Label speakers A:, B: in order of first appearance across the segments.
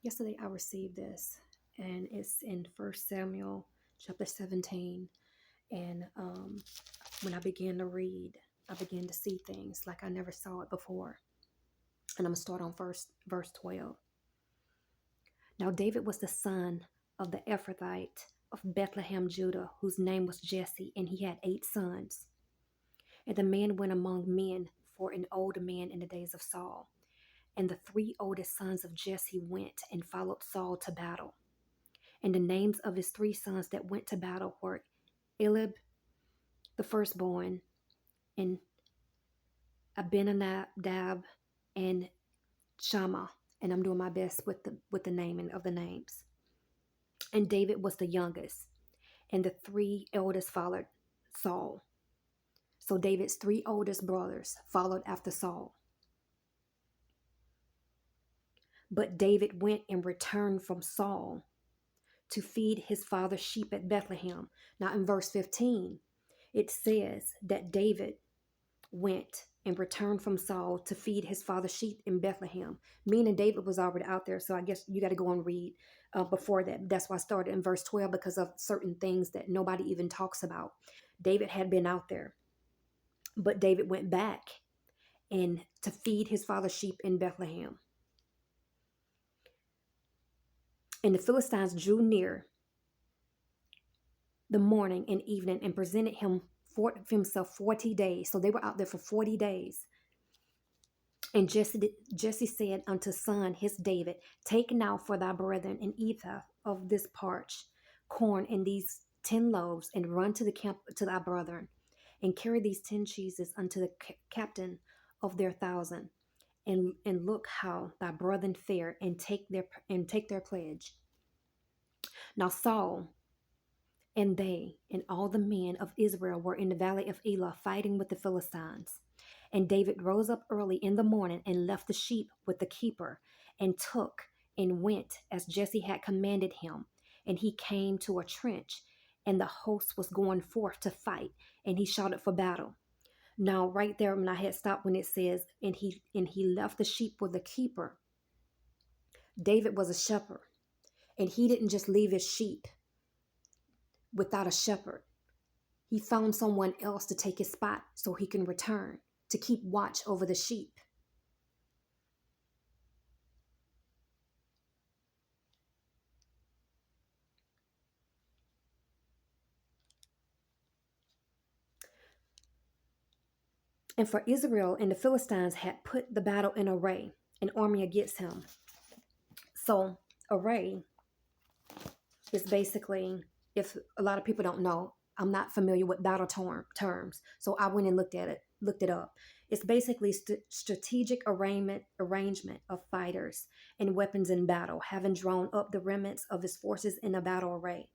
A: Yesterday I received this, and it's in First Samuel chapter 17. And when I began to read, I began to see things like I never saw it before. And I'm going to start on first verse 12. Now David was the son of the Ephrathite of Bethlehem, Judah, whose name was Jesse, and he had 8 sons. And the man went among men for an old man in the days of Saul. And the 3 oldest sons of Jesse went and followed Saul to battle. And the names of his 3 sons that went to battle were Eliab, the firstborn, and Abinadab, and Shammah. And I'm doing my best with the naming of the names. And David was the youngest, and the 3 eldest followed Saul. So David's 3 oldest brothers followed after Saul. But David went and returned from Saul to feed his father's sheep at Bethlehem. Now in verse 15, it says that David went and returned from Saul to feed his father's sheep in Bethlehem. Meaning David was already out there. So I guess you got to go and read before that. That's why I started in verse 12, because of certain things that nobody even talks about. David had been out there, but David went back and to feed his father's sheep in Bethlehem. And the Philistines drew near the morning and evening and presented him for himself 40 days. So they were out there for 40 days. And Jesse said unto son his David, take now for thy brethren an ephah of this parched corn and these 10 loaves, and run to the camp to thy brethren, and carry these 10 cheeses unto the captain of their 1,000, and look how thy brethren fare, and take their pledge. Now Saul and they and all the men of Israel were in the valley of Elah fighting with the Philistines. And David rose up early in the morning and left the sheep with the keeper, and took and went as Jesse had commanded him. And he came to a trench, and the host was going forth to fight, and he shouted for battle. Now, right there, when I had stopped when it says, and he left the sheep with the keeper. David was a shepherd, and he didn't just leave his sheep without a shepherd. He found someone else to take his spot so he can return to keep watch over the sheep. And for Israel and the Philistines had put the battle in array, an army against him. So array is basically, if a lot of people don't know, I'm not familiar with battle terms. So I went and looked it up. It's basically strategic arrangement of fighters and weapons in battle, having drawn up the remnants of his forces in a battle array.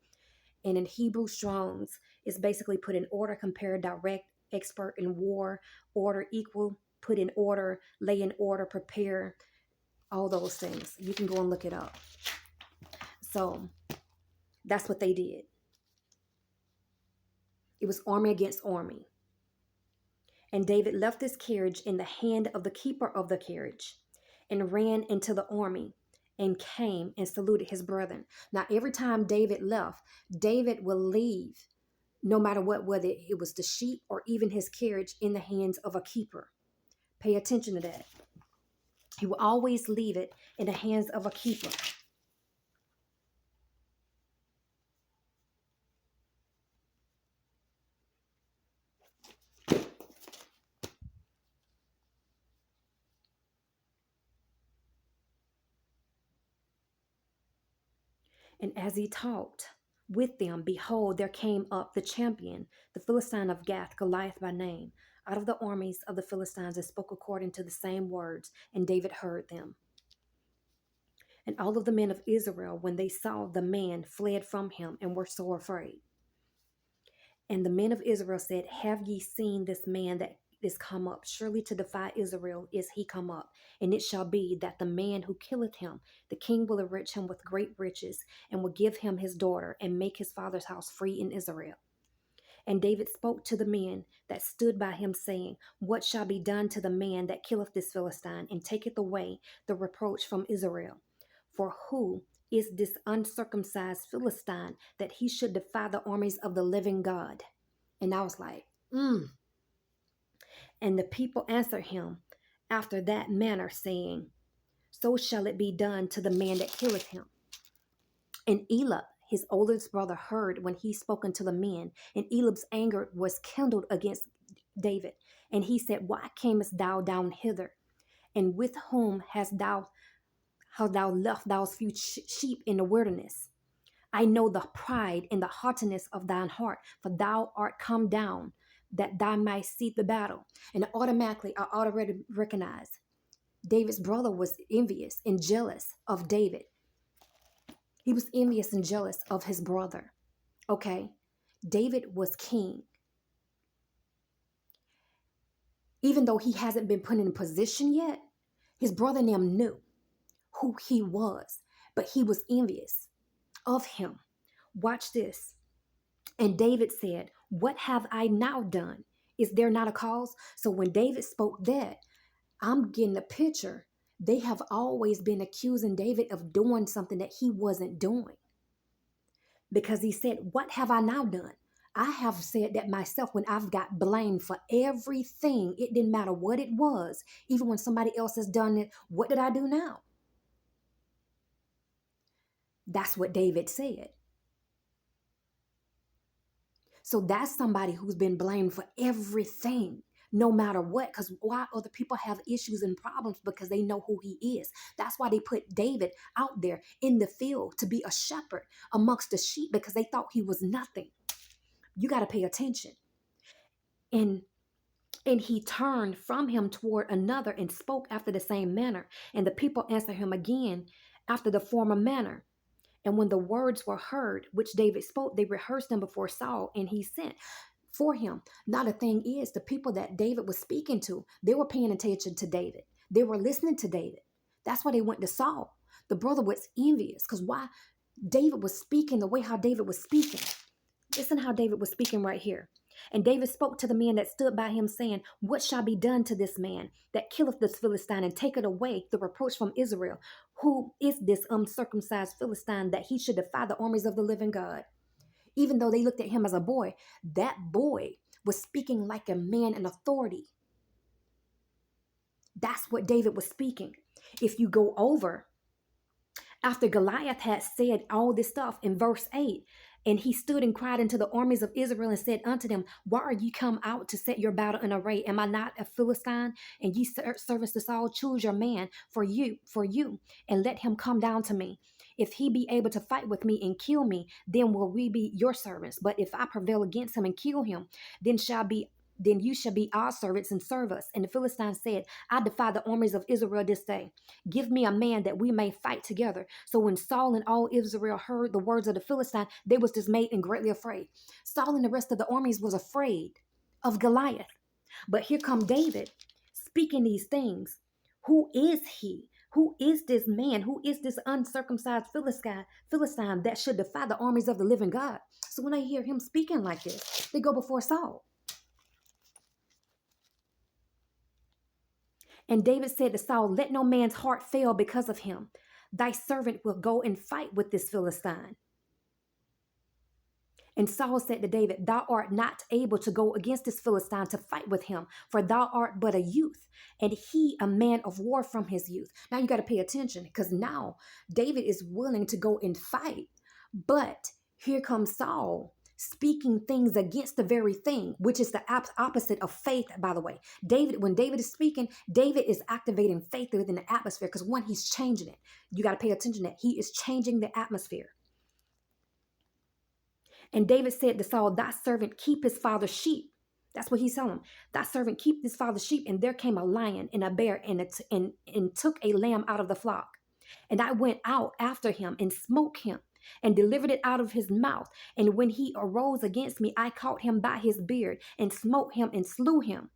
A: And in Hebrew Strong's, it's basically put in order, compare, direct, expert in war, order, equal, put in order, lay in order, prepare, all those things. You can go and look it up. So that's what they did. It was army against army. And David left this carriage in the hand of the keeper of the carriage, and ran into the army, and came and saluted his brethren. Now, every time David left, David will leave, no matter what, whether it was the sheep or even his carriage, in the hands of a keeper. Pay attention to that. He will always leave it in the hands of a keeper. And as he talked with them, behold, there came up the champion, the Philistine of Gath, Goliath by name, out of the armies of the Philistines, and spoke according to the same words, and David heard them. And all of the men of Israel, when they saw the man, fled from him, and were sore afraid. And the men of Israel said, have ye seen this man that is come up? Surely to defy Israel is he come up. And it shall be that the man who killeth him, the king will enrich him with great riches, and will give him his daughter, and make his father's house free in Israel. And David spoke to the men that stood by him, saying, what shall be done to the man that killeth this Philistine, and taketh away the reproach from Israel? For who is this uncircumcised Philistine that he should defy the armies of the living God? And I was like, And the people answered him after that manner, saying, So shall it be done to the man that killeth him. And Elab, his oldest brother, heard when he spoke unto the men, and Elab's anger was kindled against David. And he said, Why camest thou down hither? And with whom hast thou left those few sheep in the wilderness? I know the pride and the haughtiness of thine heart, for thou art come down that thou might see the battle. And automatically, I already recognize David's brother was envious and jealous of David. He was envious and jealous of his brother. Okay? David was king. Even though he hasn't been put in a position yet, his brother and them knew who he was, but he was envious of him. Watch this. And David said, What have I now done? Is there not a cause? So when David spoke that, I'm getting a picture. They have always been accusing David of doing something that he wasn't doing. Because he said, What have I now done? I have said that myself when I've got blamed for everything. It didn't matter what it was. Even when somebody else has done it, what did I do now? That's what David said. So that's somebody who's been blamed for everything, no matter what. Because why other people have issues and problems? Because they know who he is. That's why they put David out there in the field to be a shepherd amongst the sheep, because they thought he was nothing. You got to pay attention. And he turned from him toward another and spoke after the same manner. And the people answered him again after the former manner. And when the words were heard, which David spoke, they rehearsed them before Saul, and he sent for him. Now the thing is, the people that David was speaking to, they were paying attention to David. They were listening to David. That's why they went to Saul. The brother was envious, because why? David was speaking the way how David was speaking. Listen how David was speaking right here. And David spoke to the men that stood by him, saying, What shall be done to this man that killeth this Philistine, and taketh away the reproach from Israel? Who is this uncircumcised Philistine that he should defy the armies of the living God? Even though they looked at him as a boy, that boy was speaking like a man in authority. That's what David was speaking. If you go over, after Goliath had said all this stuff in verse 8, and he stood and cried unto the armies of Israel and said unto them, Why are ye come out to set your battle in array? Am I not a Philistine? And ye servants to Saul, choose your man for you, and let him come down to me. If he be able to fight with me and kill me, then will we be your servants. But if I prevail against him and kill him, then you shall be our servants and serve us. And the Philistine said, I defy the armies of Israel this day. Give me a man that we may fight together. So when Saul and all Israel heard the words of the Philistine, they was dismayed and greatly afraid. Saul and the rest of the armies was afraid of Goliath. But here come David speaking these things. Who is he? Who is this man? Who is this uncircumcised Philistine that should defy the armies of the living God? So when they hear him speaking like this, they go before Saul. And David said to Saul, Let no man's heart fail because of him. Thy servant will go and fight with this Philistine. And Saul said to David, Thou art not able to go against this Philistine to fight with him, for thou art but a youth, and he a man of war from his youth. Now you got to pay attention, because now David is willing to go and fight. But here comes Saul speaking things against the very thing, which is the opposite of faith, by the way. When David is speaking, David is activating faith within the atmosphere, because when he's changing it, you got to pay attention that he is changing the atmosphere. And David said to Saul, Thy servant keep his father's sheep. That's what he's telling him. Thy servant keep his father's sheep. And there came a lion and a bear and took a lamb out of the flock. And I went out after him and smote him and delivered it out of his mouth. And when he arose against me, I caught him by his beard and smote him and slew him.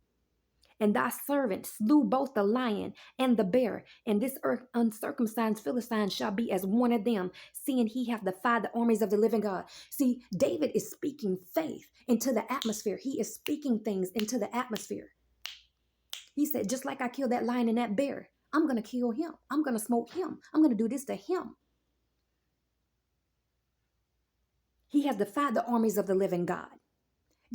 A: And thy servant slew both the lion and the bear. And this uncircumcised Philistine shall be as one of them, seeing he hath defied the armies of the living God. See, David is speaking faith into the atmosphere. He is speaking things into the atmosphere. He said, just like I killed that lion and that bear, I'm going to kill him. I'm going to smoke him. I'm going to do this to him. He has defied the armies of the living God.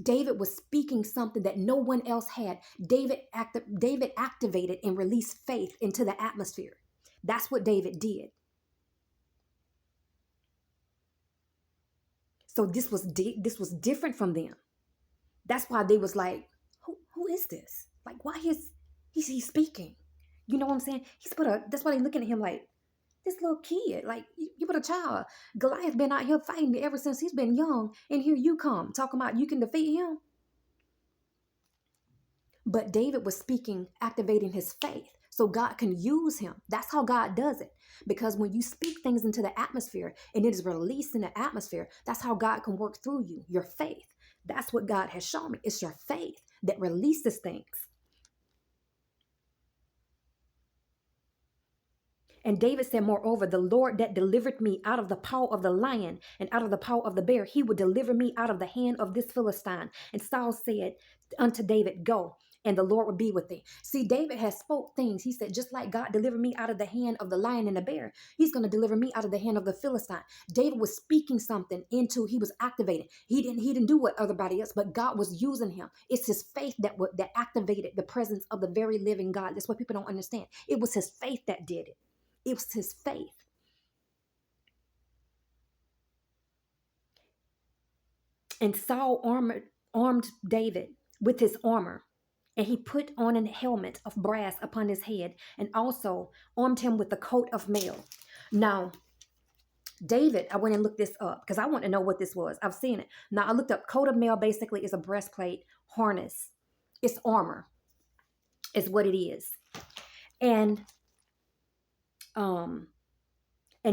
A: David was speaking something that no one else had. David activated and released faith into the atmosphere. That's what David did. So this was different from them. That's why they was like, who is this? Like, why is he speaking? You know what I'm saying? That's why they looking at him like, this little kid, like you but a child. Goliath been out here fighting me ever since he's been young, and here you come talking about you can defeat him. But David was speaking, activating his faith, so God can use him. That's how God does it. Because when you speak things into the atmosphere and it is released in the atmosphere, that's how God can work through you, your faith. That's what God has shown me. It's your faith that releases things. And David said, moreover, the Lord that delivered me out of the paw of the lion and out of the paw of the bear, he would deliver me out of the hand of this Philistine. And Saul said unto David, go, and the Lord will be with thee. See, David has spoke things. He said, just like God delivered me out of the hand of the lion and the bear, he's going to deliver me out of the hand of the Philistine. David was speaking something he was activating. He didn't do what everybody else, but God was using him. It's his faith that activated the presence of the very living God. That's what people don't understand. It was his faith that did it. It was his faith. And Saul armed David with his armor, and he put on a helmet of brass upon his head, and also armed him with a coat of mail. Now, David, I went and looked this up because I want to know what this was. I've seen it. Now, I looked up coat of mail. Basically is a breastplate, harness. It's armor is what it is. And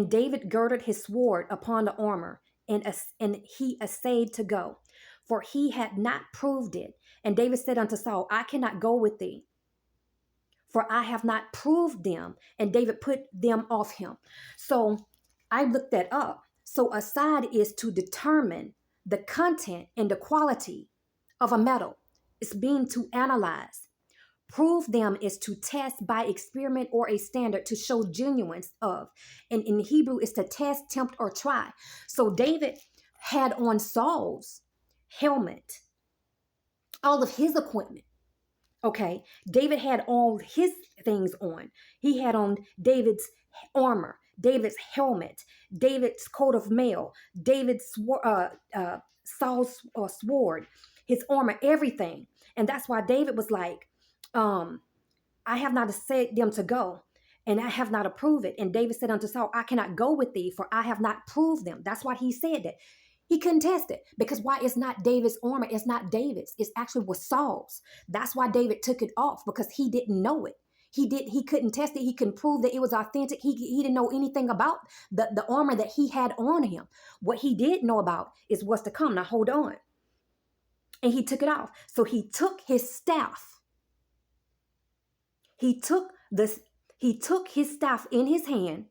A: David girded his sword upon the armor, and he essayed to go, for he had not proved it. And David said unto Saul, I cannot go with thee, for I have not proved them. And David put them off him. So I looked that up. So aside is to determine the content and the quality of a metal. It's being to analyze. Prove them is to test by experiment or a standard to show genuineness of. And in Hebrew, is to test, tempt, or try. So David had on Saul's helmet, all of his equipment. Okay, David had all his things on. He had on David's armor, David's helmet, David's coat of mail, Saul's sword, his armor, everything. And that's why David was like, I have not said them to go, and I have not approved it. And David said unto Saul, I cannot go with thee, for I have not proved them. That's why he said that. He couldn't test it, because why? It's not David's armor. It's not David's. It's actually was Saul's. That's why David took it off, because he didn't know it. He couldn't test it. He couldn't prove that it was authentic. He didn't know anything about the armor that he had on him. What he did know about is what's to come. Now hold on. And he took it off. So he took his staff. He took his staff in his hand.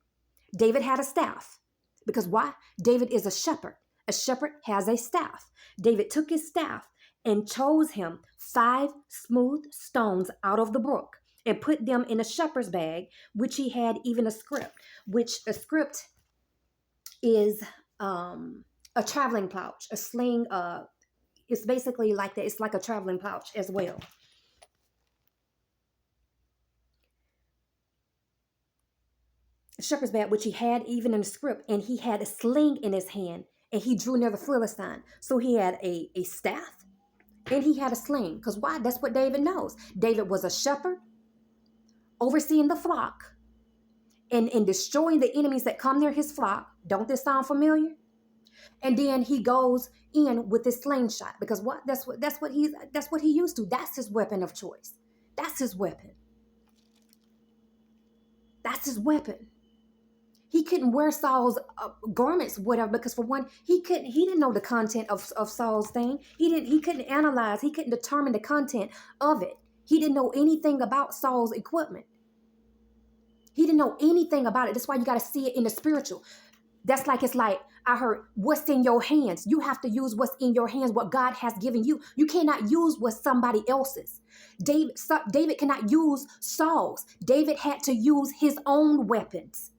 A: David had a staff. Because why? David is a shepherd. A shepherd has a staff. David took his staff and chose him 5 smooth stones out of the brook and put them in a shepherd's bag, which he had even a scrip, which a scrip is a traveling pouch, a sling. It's basically like that. It's like a traveling pouch as well. Shepherd's bag, which he had even in the script, and he had a sling in his hand, and he drew near the Philistine. So he had a staff, and he had a sling. Because why? That's what David knows. David was a shepherd, overseeing the flock, and destroying the enemies that come near his flock. Don't this sound familiar? And then he goes in with his slingshot, because what? That's what he used to. That's his weapon of choice. That's his weapon. That's his weapon. He couldn't wear Saul's garments, whatever, because for one, he didn't know the content of Saul's thing. He couldn't analyze. He couldn't determine the content of it. He didn't know anything about Saul's equipment. He didn't know anything about it. That's why you got to see it in the spiritual. That's like, it's like I heard, what's in your hands. You have to use what's in your hands, what God has given you. You cannot use what's somebody else's. David cannot use Saul's. David had to use his own weapons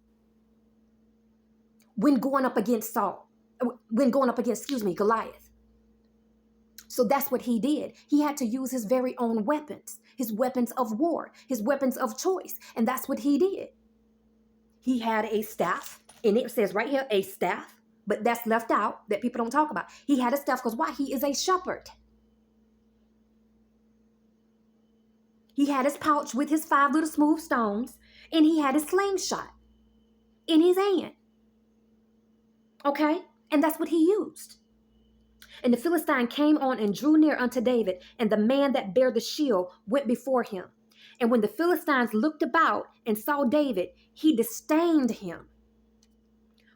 A: when going up against Goliath. So that's what he did. He had to use his very own weapons, his weapons of war, his weapons of choice. And that's what he did. He had a staff, and it says right here, a staff, but that's left out that people don't talk about. He had a staff because why? He is a shepherd. He had his pouch with his 5 little smooth stones, and he had his slingshot in his hand. Okay? And that's what he used. And the Philistine came on and drew near unto David, and the man that bare the shield went before him. And when the Philistines looked about and saw David, he disdained him,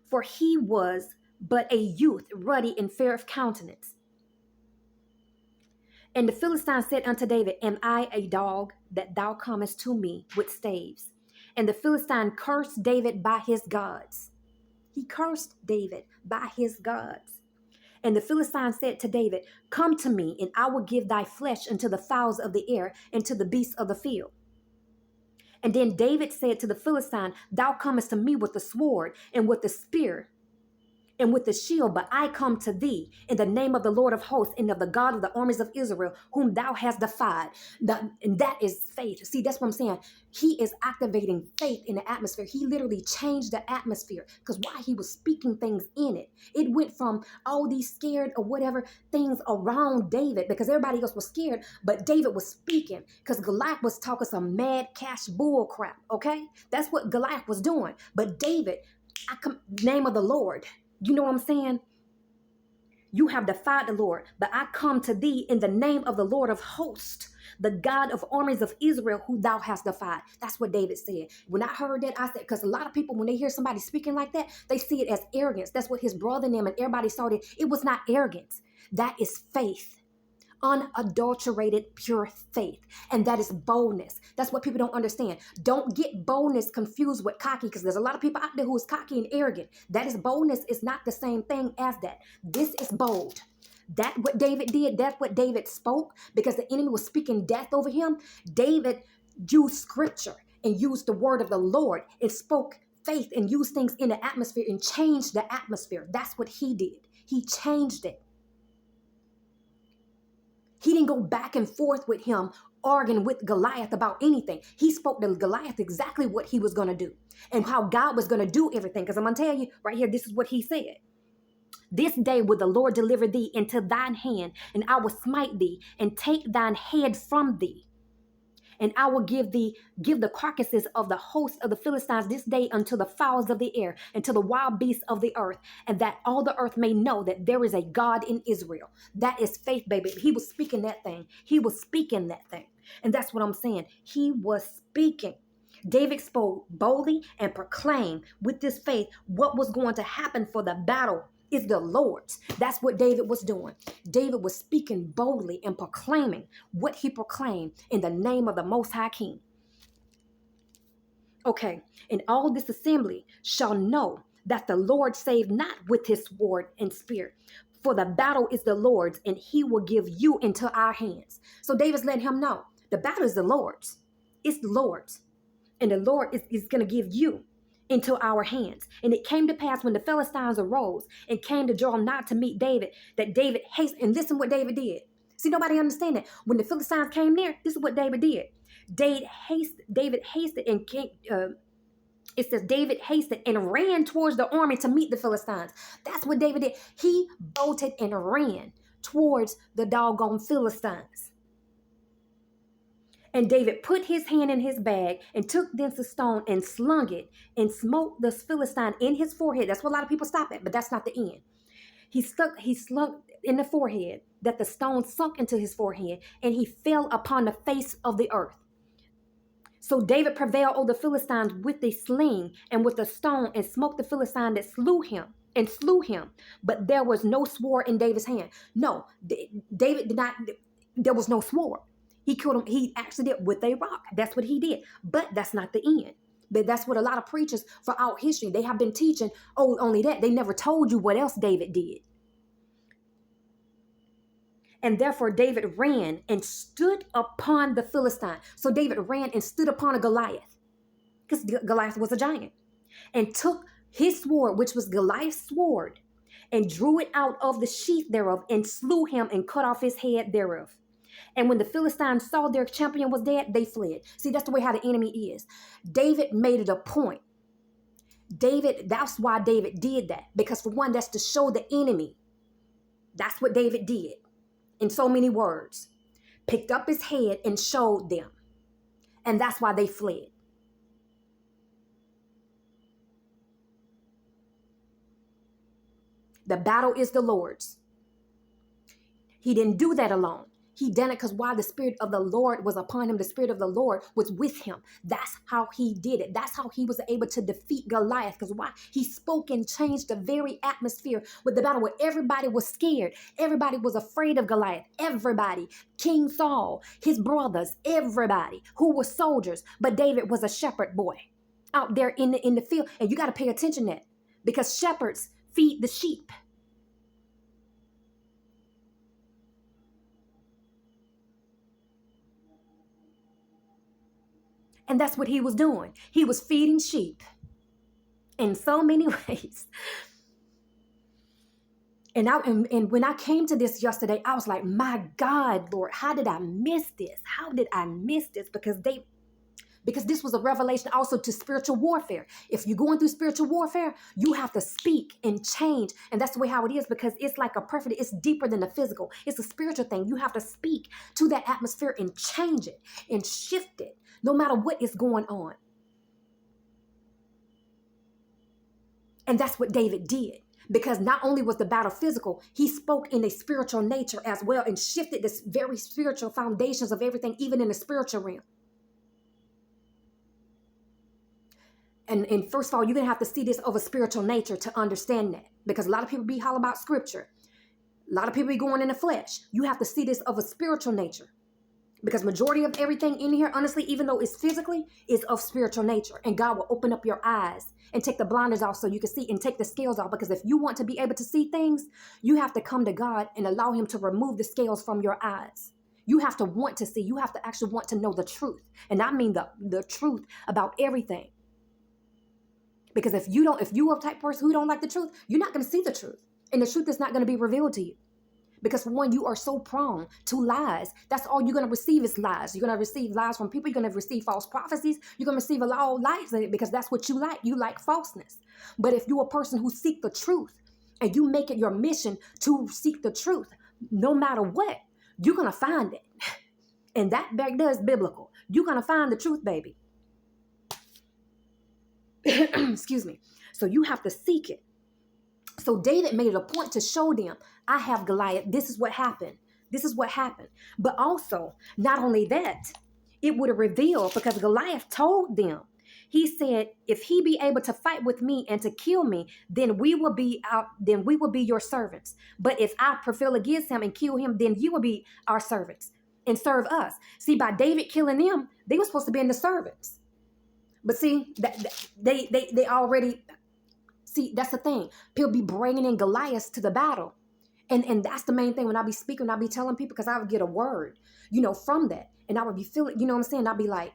A: for he was but a youth, ruddy and fair of countenance. And the Philistine said unto David, Am I a dog that thou comest to me with staves? And the Philistine cursed David by his gods. He cursed David by his gods. And the Philistine said to David, Come to me, and I will give thy flesh unto the fowls of the air and to the beasts of the field. And then David said to the Philistine, Thou comest to me with the sword and with the spear and with the shield, but I come to thee in the name of the Lord of hosts and of the God of the armies of Israel, whom thou hast defied. And that is faith. See, that's what I'm saying. He is activating faith in the atmosphere. He literally changed the atmosphere because why? He was speaking things in it. It went from all these scared or whatever things around David because everybody else was scared, but David was speaking because Goliath was talking some mad cash bull crap, okay? That's what Goliath was doing. But David, name of the Lord. You know what I'm saying? You have defied the Lord, but I come to thee in the name of the Lord of hosts, the God of armies of Israel, who thou hast defied. That's what David said. When I heard that, I said, because a lot of people, when they hear somebody speaking like that, they see it as arrogance. That's what his brother and them and everybody saw it. It was not arrogance. That is faith. Unadulterated, pure faith. And that is boldness. That's what people don't understand. Don't get boldness confused with cocky, because there's a lot of people out there who is cocky and arrogant. That is boldness is not the same thing as that. This is bold. That what David did, that's what David spoke, because the enemy was speaking death over him. David used scripture and used the word of the Lord. It spoke faith and used things in the atmosphere and changed the atmosphere. That's what he did. He changed it. He didn't go back and forth with him, arguing with Goliath about anything. He spoke to Goliath exactly what he was going to do and how God was going to do everything. Because I'm going to tell you right here, this is what he said. This day will the Lord deliver thee into thine hand, and I will smite thee and take thine head from thee. And I will give the carcasses of the host of the Philistines this day unto the fowls of the air and to the wild beasts of the earth, and that all the earth may know that there is a God in Israel. That is faith, baby. He was speaking that thing. He was speaking that thing. And that's what I'm saying. He was speaking. David spoke boldly and proclaimed with this faith what was going to happen, for the battle is the Lord's. That's what David was doing. David was speaking boldly and proclaiming what he proclaimed in the name of the Most High King. Okay, and all this assembly shall know that the Lord saved not with his sword and spear, for the battle is the Lord's, and he will give you into our hands. So David's letting him know the battle is the Lord's. It's the Lord's. And the Lord is going to give you into our hands. And it came to pass when the Philistines arose and came to draw nigh to meet David, that David hastened. And listen what David did. See, nobody understand that. When the Philistines came near, this is what David did. David hasted and came, it says David hasted and ran towards the army to meet the Philistines. That's what David did. He bolted and ran towards the doggone Philistines. And David put his hand in his bag and took thence a stone and slung it and smote the Philistine in his forehead. That's what a lot of people stop at, but that's not the end. He slung in the forehead, that the stone sunk into his forehead, and he fell upon the face of the earth. So David prevailed over the Philistines with a sling and with a stone, and smote the Philistine that slew him. But there was no sword in David's hand. No, David did not, there was no sword. He killed him. He actually did with a rock. That's what he did. But that's not the end. But that's what a lot of preachers throughout history, they have been teaching, oh, only that. They never told you what else David did. And therefore David ran and stood upon the Philistine. So David ran and stood upon a Goliath, because Goliath was a giant, and took his sword, which was Goliath's sword, and drew it out of the sheath thereof, and slew him and cut off his head thereof. And when the Philistines saw their champion was dead, they fled. See, that's the way how the enemy is. David made it a point. That's why David did that. Because for one, that's to show the enemy. That's what David did. In so many words. Picked up his head and showed them. And that's why they fled. The battle is the Lord's. He didn't do that alone. He done it because why? The Spirit of the Lord was upon him. The Spirit of the Lord was with him. That's how he did it. That's how he was able to defeat Goliath. Because why? He spoke and changed the very atmosphere with the battle where everybody was scared. Everybody was afraid of Goliath. Everybody. King Saul, his brothers, everybody who were soldiers. But David was a shepherd boy out there in the field. And you got to pay attention to that, because shepherds feed the sheep. And that's what he was doing. He was feeding sheep in so many ways. And when I came to this yesterday, I was like, my God, Lord, how did I miss this? How did I miss this? Because this was a revelation also to spiritual warfare. If you're going through spiritual warfare, you have to speak and change. And that's the way how it is, because it's like it's deeper than the physical. It's a spiritual thing. You have to speak to that atmosphere and change it and shift it, no matter what is going on. And that's what David did. Because not only was the battle physical, he spoke in a spiritual nature as well and shifted this very spiritual foundations of everything, even in the spiritual realm. And first of all, you're going to have to see this of a spiritual nature to understand that. Because a lot of people be hollering about scripture. A lot of people be going in the flesh. You have to see this of a spiritual nature. Because majority of everything in here, honestly, even though it's physically, is of spiritual nature. And God will open up your eyes and take the blinders off so you can see, and take the scales off. Because if you want to be able to see things, you have to come to God and allow him to remove the scales from your eyes. You have to want to see. You have to actually want to know the truth. And I mean the truth about everything. Because if you are a type of person who don't like the truth, you're not going to see the truth. And the truth is not going to be revealed to you. Because for one, you are so prone to lies. That's all you're going to receive is lies. You're going to receive lies from people. You're going to receive false prophecies. You're going to receive a lot of lies because that's what you like. You like falseness. But if you're a person who seeks the truth and you make it your mission to seek the truth, no matter what, you're going to find it. And that back there is biblical. You're going to find the truth, baby. Excuse me. So you have to seek it. So David made it a point to show them, I have Goliath. This is what happened. This is what happened. But also, not only that, it would have revealed, because Goliath told them, he said, if he be able to fight with me and to kill me, then we will be your servants. But if I prevail against him and kill him, then you will be our servants and serve us. See, by David killing them, they were supposed to be in the servants. But see, they already, see, that's the thing. People be bringing in Goliath to the battle. And that's the main thing when I be speaking, I be telling people, because I would get a word, from that. And I would be feeling, you know what I'm saying? I'd be like,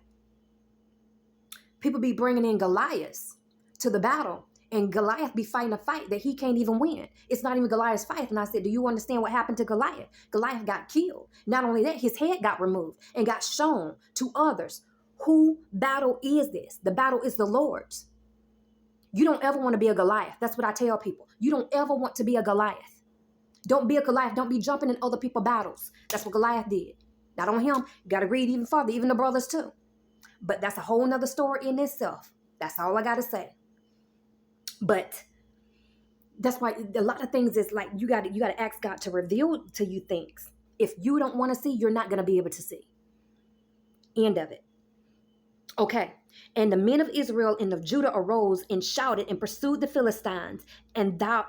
A: people be bringing in Goliath to the battle. And Goliath be fighting a fight that he can't even win. It's not even Goliath's fight. And I said, do you understand what happened to Goliath? Goliath got killed. Not only that, his head got removed and got shown to others. Who battle is this? The battle is the Lord's. You don't ever want to be a Goliath. That's what I tell people. You don't ever want to be a Goliath. Don't be a Goliath. Don't be jumping in other people's battles. That's what Goliath did. Not on him. You got to read even further, even the brothers too. But that's a whole nother story in itself. That's all I got to say. But that's why a lot of things is like, you got to ask God to reveal to you things. If you don't want to see, you're not going to be able to see. End of it. Okay. And the men of Israel and of Judah arose and shouted and pursued the Philistines, and thou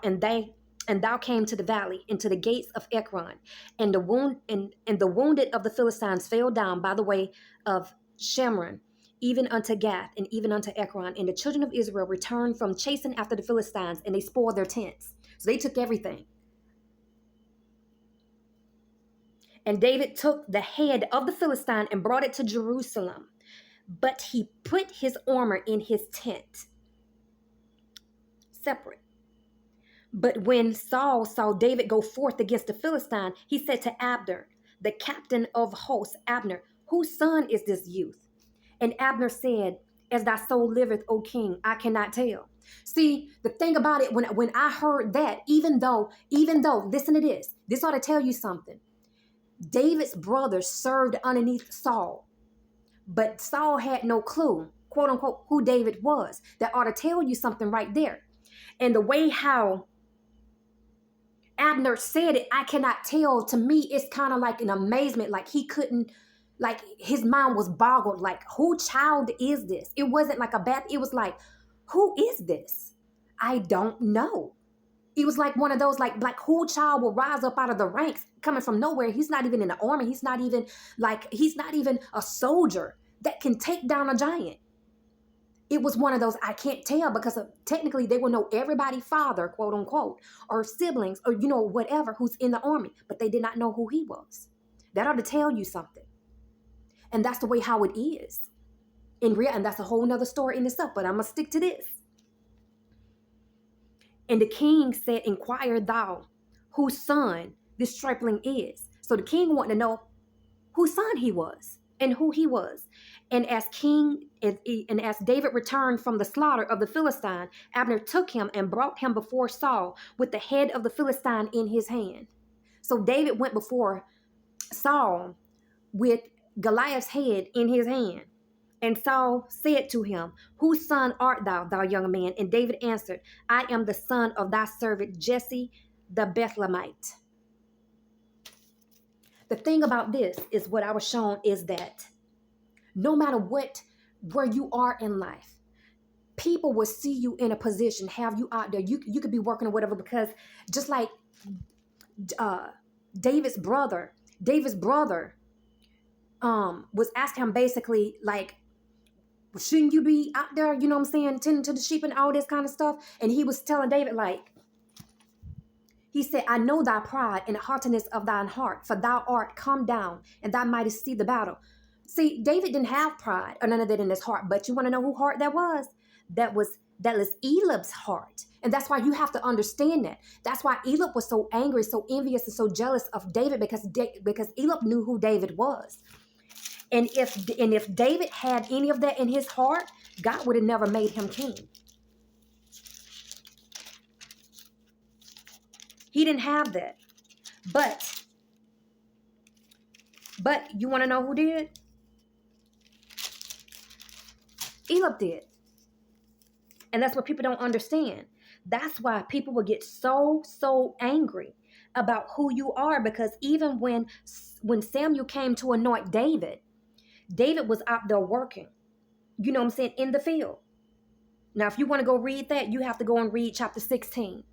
A: came to the valley into the gates of Ekron, and the wounded of the Philistines fell down by the way of Shamron, even unto Gath, and even unto Ekron. And the children of Israel returned from chasing after the Philistines, and they spoiled their tents. So they took everything. And David took the head of the Philistine and brought it to Jerusalem. But he put his armor in his tent, separate. But when Saul saw David go forth against the Philistine, he said to Abner, the captain of hosts, Abner, whose son is this youth? And Abner said, as thy soul liveth, O king, I cannot tell. See, the thing about it, when I heard that, even though, listen to this, this ought to tell you something. David's brothers served underneath Saul, but Saul had no clue, quote unquote, who David was. That ought to tell you something right there. And the way how Abner said it, I cannot tell. To me, it's kind of like an amazement, like he couldn't, like his mind was boggled, like who child is this? It wasn't like a bad, it was like, who is this? I don't know. It was like one of those, like who child will rise up out of the ranks coming from nowhere? He's not even in the army. He's not even a soldier that can take down a giant. It was one of those, I can't tell, because technically they will know everybody father, quote unquote, or siblings, or, whatever, who's in the army, but they did not know who he was. That ought to tell you something. And that's the way how it is in real. And that's a whole nother story in itself, but I'm going to stick to this. And the king said, inquire thou whose son this stripling is. So the king wanted to know whose son he was and who he was. And as David returned from the slaughter of the Philistine, Abner took him and brought him before Saul with the head of the Philistine in his hand. So David went before Saul with Goliath's head in his hand. And Saul said to him, whose son art thou, thou young man? And David answered, I am the son of thy servant Jesse the Bethlehemite. The thing about this is what I was shown is that no matter where you are in life, people will see you in a position, have you out there. You could be working or whatever, because just like David's brother was asking him basically like, shouldn't you be out there, tending to the sheep and all this kind of stuff? And he was telling David, like, he said, I know thy pride and the haughtiness of thine heart, for thou art come down and thou mightest see the battle. See, David didn't have pride or none of that in his heart, but you want to know who heart that was? That was Elab's heart. And that's why you have to understand that. That's why Elab was so angry, so envious, and so jealous of David, because Elab knew who David was. And if David had any of that in his heart, God would have never made him king. He didn't have that. But you want to know who did? Elab did. And that's what people don't understand. That's why people will get so angry about who you are, because even when Samuel came to anoint David was out there working, in the field. Now, if you want to go read that, you have to go and read chapter 16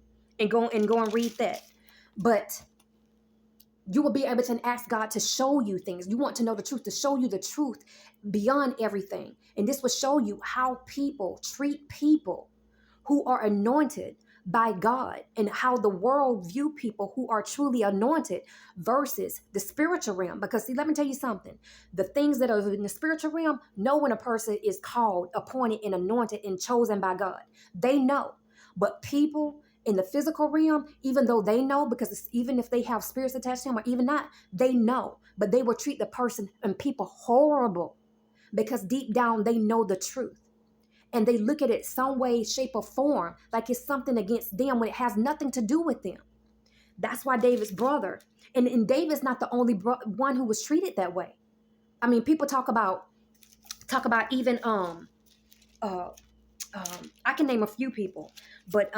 A: and go and read that. But you will be able to ask God to show you things. You want to know the truth, to show you the truth beyond everything. And this will show you how people treat people who are anointed by God, and how the world view people who are truly anointed versus the spiritual realm. Because see, let me tell you something. The things that are in the spiritual realm know when a person is called, appointed, and anointed and chosen by God. They know. But people in the physical realm, even though they know, because even if they have spirits attached to them or even not, they know. But they will treat the person and people horrible, because deep down they know the truth. And they look at it some way, shape, or form like it's something against them when it has nothing to do with them. That's why David's brother, and David's not the only one who was treated that way. I mean, people talk about even I can name a few people, but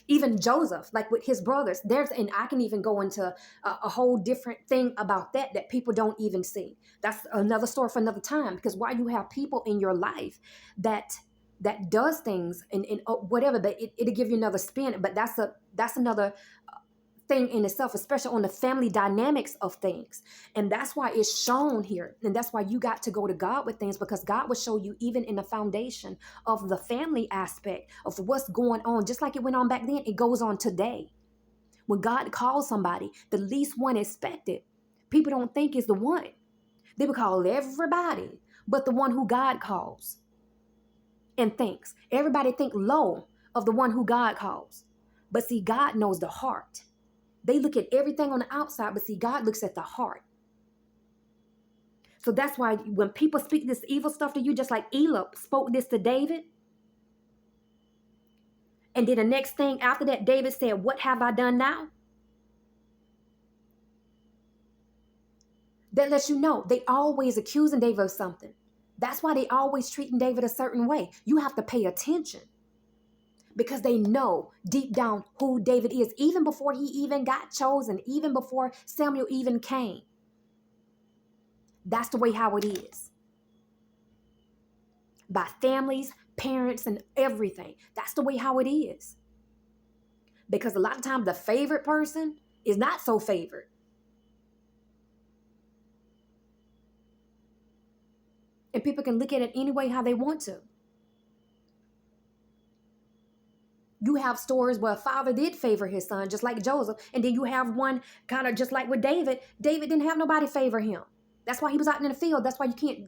A: even Joseph, like with his brothers, and I can even go into a whole different thing about that people don't even see. That's another story for another time, because while you have people in your life that does things and whatever, but it'll give you another spin. But that's another thing in itself, especially on the family dynamics of things. And that's why it's shown here. And that's why you got to go to God with things, because God will show you even in the foundation of the family aspect of what's going on. Just like it went on back then, it goes on today. When God calls somebody, the least one expected, people don't think is the one. They would call everybody but the one who God calls and thinks. Everybody think low of the one who God calls. But see, God knows the heart. They look at everything on the outside, but see, God looks at the heart. So that's why when people speak this evil stuff to you, just like Elah spoke this to David, and then the next thing after that, David said, "What have I done now?" That lets you know they always accusing David of something. That's why they always treating David a certain way. You have to pay attention, because they know deep down who David is, even before he even got chosen, even before Samuel even came. That's the way how it is. By families, parents, and everything. That's the way how it is. Because a lot of times the favorite person is not so favored. And people can look at it any way how they want to. You have stories where a father did favor his son, just like Joseph. And then you have one kind of just like with David. David didn't have nobody favor him. That's why he was out in the field. That's why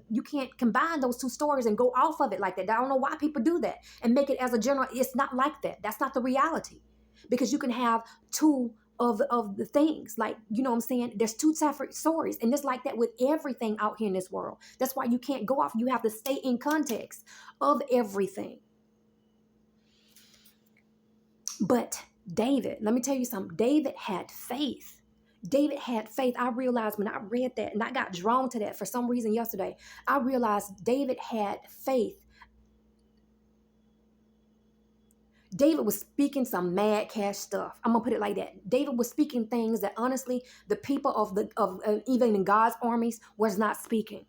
A: you can't combine those two stories and go off of it like that. I don't know why people do that and make it as a general. It's not like that. That's not the reality. Because you can have two of the things. Like, you know what I'm saying? There's two separate stories. And it's like that with everything out here in this world. That's why you can't go off. You have to stay in context of everything. But David, let me tell you something. David had faith. David had faith. I realized when I read that, and I got drawn to that for some reason yesterday, I realized David had faith. David was speaking some mad cash stuff. I'm gonna put it like that. David was speaking things that honestly the people of even in God's armies was not speaking.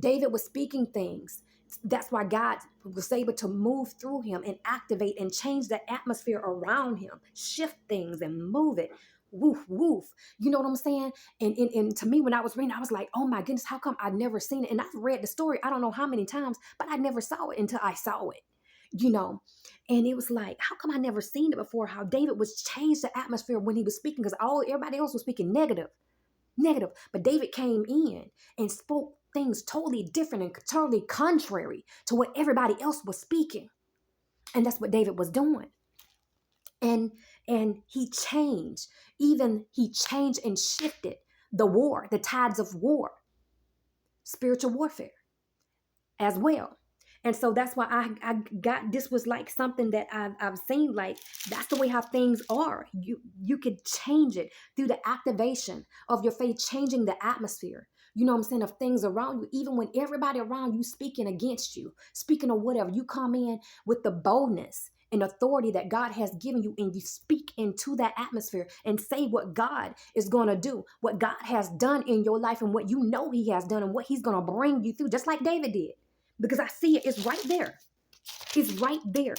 A: David was speaking things. That's why God was able to move through him and activate and change the atmosphere around him, shift things and move it. Woof, woof. You know what I'm saying? And to me, when I was reading, I was like, oh my goodness, how come I'd never seen it? And I've read the story, I don't know how many times, but I never saw it until I saw it, you know? And it was like, how come I never seen it before? How David was changed the atmosphere when he was speaking, because everybody else was speaking negative. But David came in and spoke things totally different and totally contrary to what everybody else was speaking. And that's what David was doing. And he changed. He changed and shifted the tides of war, spiritual warfare as well. And so that's why I got, this was like something that I've seen, like that's the way how things are. You could change it through the activation of your faith, changing the atmosphere, you know what I'm saying, of things around you. Even when everybody around you speaking against you, speaking of whatever, you come in with the boldness and authority that God has given you, and you speak into that atmosphere and say what God is going to do, what God has done in your life, and what you know he has done, and what he's going to bring you through, just like David did. Because I see it. It's right there. It's right there.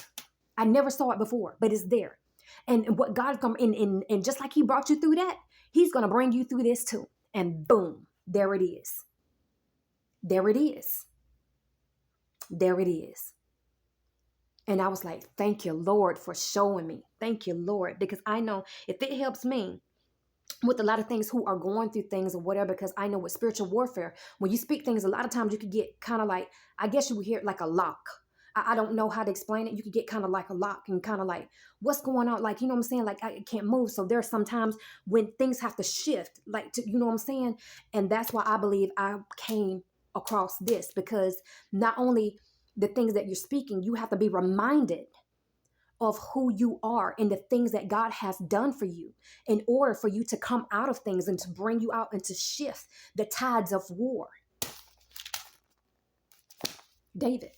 A: I never saw it before, but it's there. And what God come in, and just like he brought you through that, he's going to bring you through this too. And boom, there it is. There it is. There it is. And I was like, thank you, Lord, for showing me. Thank you, Lord. Because I know if it helps me with a lot of things who are going through things or whatever, because I know with spiritual warfare, when you speak things, a lot of times you could get kind of like, I guess you would hear it like a lock. I don't know how to explain it. You could get kind of like a lock and kind of like, what's going on? Like, you know what I'm saying? Like, I can't move. So there's sometimes when things have to shift, like, you know what I'm saying? And that's why I believe I came across this, because not only the things that you're speaking, you have to be reminded of who you are and the things that God has done for you in order for you to come out of things and to bring you out and to shift the tides of war. David.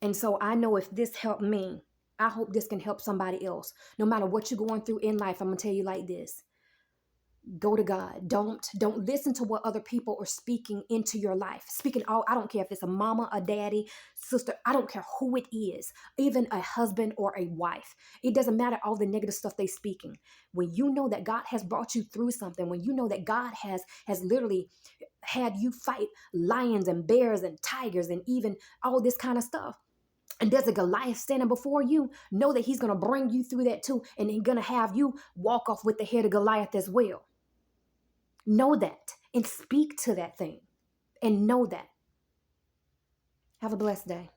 A: And so I know if this helped me, I hope this can help somebody else. No matter what you're going through in life, I'm going to tell you like this. Go to God. Don't listen to what other people are speaking into your life. Speaking all, I don't care if it's a mama, a daddy, sister, I don't care who it is, even a husband or a wife. It doesn't matter all the negative stuff they speaking. When you know that God has brought you through something, when you know that God has literally had you fight lions and bears and tigers and even all this kind of stuff. And there's a Goliath standing before you. Know that he's going to bring you through that too. And he's going to have you walk off with the head of Goliath as well. Know that and speak to that thing and know that. Have a blessed day.